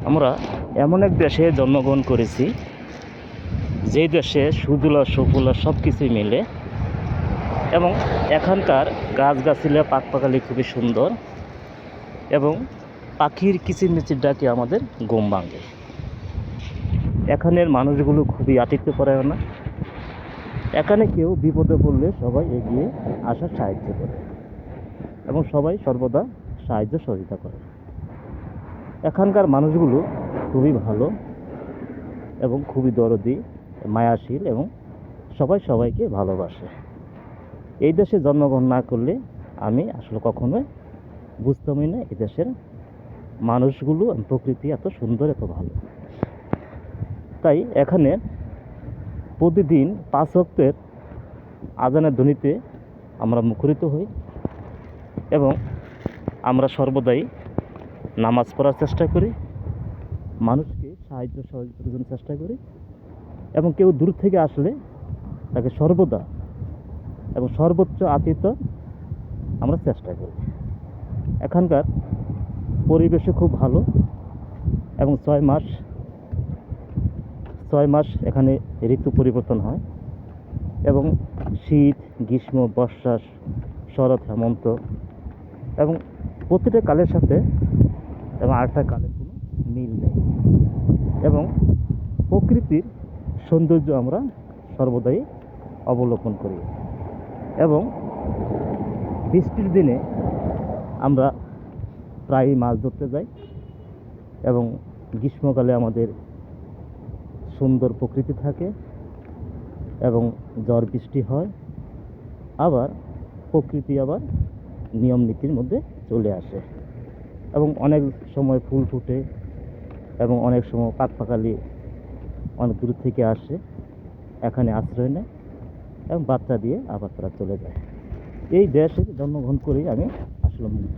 আমরা এমন এক দেশে জন্মগ্রহণ করেছি যেই দেশে সুজলা সুফলা সব কিছুই মিলে এবং এখানকার গাছগাছালি পাকপাখালি খুবই সুন্দর এবং পাখির কিচিরমিচির ডাকে আমাদের ঘুম ভাঙে। এখানের মানুষগুলো খুবই আতিথ্যপরায়ণ। এখানে কেউ বিপদে পড়লে সবাই এগিয়ে আসার সাহায্য করে এবং সবাই সর্বদা সাহায্য সহযোগিতা করে। এখানকার মানুষগুলো খুবই ভালো এবং খুবই দরদি, মায়াশীল এবং সবাই সবাইকে ভালোবাসে। এই দেশে জন্মগ্রহণ না করলে আমি আসলে কখনোই বুঝতামই না এই দেশের মানুষগুলো প্রকৃতি এত সুন্দর, এত ভালো। তাই এখানে প্রতিদিন 5 ওয়াক্তের আজানের ধ্বনিতে আমরা মুখরিত হই এবং আমরা সর্বদাই নামাজ পড়ার চেষ্টা করি, মানুষকে সাহায্য সহযোগিতার জন্য চেষ্টা করি এবং কেউ দূর থেকে আসলে তাকে সর্বদা এবং সর্বোচ্চ আতিথ্য আমরা চেষ্টা করি। এখানকার পরিবেশও খুব ভালো এবং 6 মাস এখানে ঋতু পরিবর্তন হয় এবং শীত, গ্রীষ্ম, বর্ষা, শরৎ, হেমন্ত এবং প্রতিটা কালের সাথে এবং আরেকটা কালের কোনো মিল নেই এবং প্রকৃতির সৌন্দর্য আমরা সর্বদাই অবলোকন করি এবং বৃষ্টির দিনে আমরা প্রায়ই মাছ ধরতে যাই এবং গ্রীষ্মকালে আমাদের সুন্দর প্রকৃতি থাকে এবং ঝড় বৃষ্টি হয়, আবার প্রকৃতি আবার নিয়ম নীতির মধ্যে চলে আসে এবং অনেক সময় ফুল ফুটে এবং অনেক সময় পাখপাখালি অনেক দূর থেকে আসে, এখানে আশ্রয় নেয় এবং বাচ্চা দিয়ে আবার তারা চলে যায়। এই দেশে জন্মগ্রহণ করেই আমি আসলে মুগ্ধ।